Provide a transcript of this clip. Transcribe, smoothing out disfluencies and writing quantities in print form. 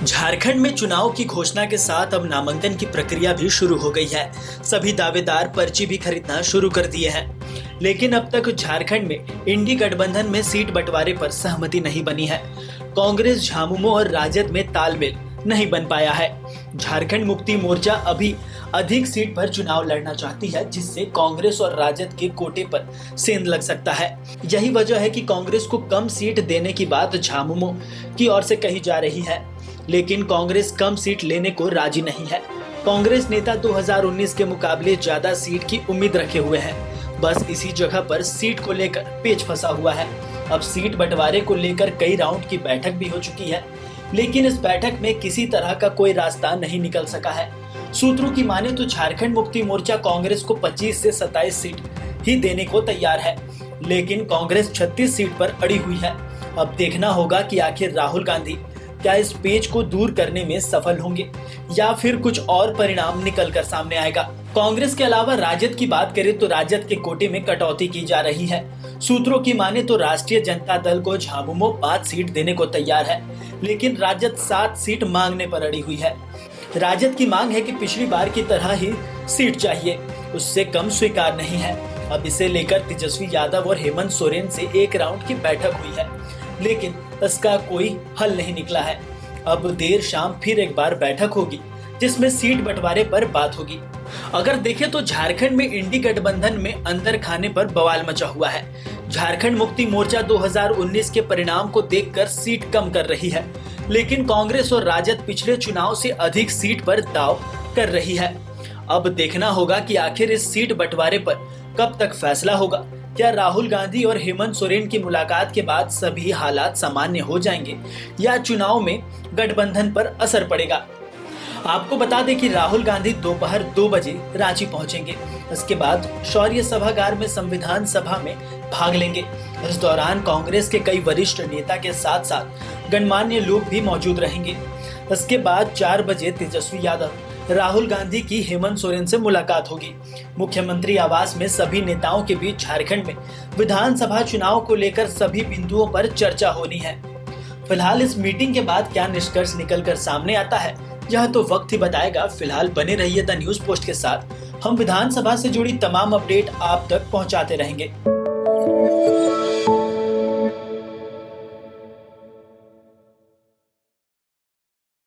झारखंड में चुनाव की घोषणा के साथ अब नामांकन की प्रक्रिया भी शुरू हो गई है। सभी दावेदार पर्ची भी खरीदना शुरू कर दिए हैं। लेकिन अब तक झारखंड में इंडी गठबंधन में सीट बंटवारे पर सहमति नहीं बनी है। कांग्रेस, झामुमो और राजद में तालमेल नहीं बन पाया है। झारखंड मुक्ति मोर्चा अभी अधिक सीट पर चुनाव लड़ना चाहती है, जिससे कांग्रेस और राजद के कोटे पर सेंध लग सकता है। यही वजह है कि कांग्रेस को कम सीट देने की बात झामुमो की ओर से कही जा रही है, लेकिन कांग्रेस कम सीट लेने को राजी नहीं है। कांग्रेस नेता 2019 के मुकाबले ज्यादा सीट की उम्मीद रखे हुए हैं। बस इसी जगह पर सीट को लेकर पेच फंसा हुआ है। अब सीट बंटवारे को लेकर कई राउंड की बैठक भी हो चुकी है, लेकिन इस बैठक में किसी तरह का कोई रास्ता नहीं निकल सका है। सूत्रों की माने तो झारखंड मुक्ति मोर्चा कांग्रेस को 25 से 27 सीट ही देने को तैयार है, लेकिन कांग्रेस 36 सीट पर अड़ी हुई है। अब देखना होगा कि आखिर राहुल गांधी क्या इस पेच को दूर करने में सफल होंगे या फिर कुछ और परिणाम निकल कर सामने आएगा। कांग्रेस के अलावा राजद की बात करें तो राजद के कोटे में कटौती की जा रही है। सूत्रों की माने तो राष्ट्रीय जनता दल को झामुमो 5 सीट देने को तैयार है, लेकिन राजद 7 सीट मांगने पर अड़ी हुई है। राजद की मांग है कि पिछली बार की तरह ही सीट चाहिए, उससे कम स्वीकार नहीं है। अब इसे लेकर तेजस्वी यादव और हेमंत सोरेन से एक राउंड की बैठक हुई है, लेकिन इसका कोई हल नहीं निकला है। अब देर शाम फिर एक बार बैठक होगी, जिसमें सीट बंटवारे पर बात होगी। अगर देखें तो झारखंड में इंडी गठबंधन में अंदर खाने पर बवाल मचा हुआ है। झारखंड मुक्ति मोर्चा 2019 के परिणाम को देखकर सीट कम कर रही है, लेकिन कांग्रेस और राजद पिछले चुनाव से अधिक सीट पर दाव कर रही है। अब देखना होगा कि आखिर इस सीट बंटवारे पर कब तक फैसला होगा। क्या राहुल गांधी और हेमंत सोरेन की मुलाकात के बाद सभी हालात सामान्य हो जाएंगे या चुनाव में गठबंधन पर असर पड़ेगा। आपको बता दें कि राहुल गांधी दोपहर 2 बजे रांची पहुंचेंगे। इसके बाद शौर्य सभागार में संविधान सभा में भाग लेंगे। इस दौरान कांग्रेस के कई वरिष्ठ नेता के साथ साथ गणमान्य लोग भी मौजूद रहेंगे। इसके बाद 4 बजे तेजस्वी यादव, राहुल गांधी की हेमंत सोरेन से मुलाकात होगी। मुख्यमंत्री आवास में सभी नेताओं के बीच झारखंड में विधानसभा चुनाव को लेकर सभी बिंदुओं पर चर्चा होनी है। फिलहाल इस मीटिंग के बाद क्या निष्कर्ष निकलकर सामने आता है, यह तो वक्त ही बताएगा। फिलहाल बने रहिए द न्यूज पोस्ट के साथ। हम विधानसभा से जुड़ी तमाम अपडेट आप तक पहुंचाते रहेंगे।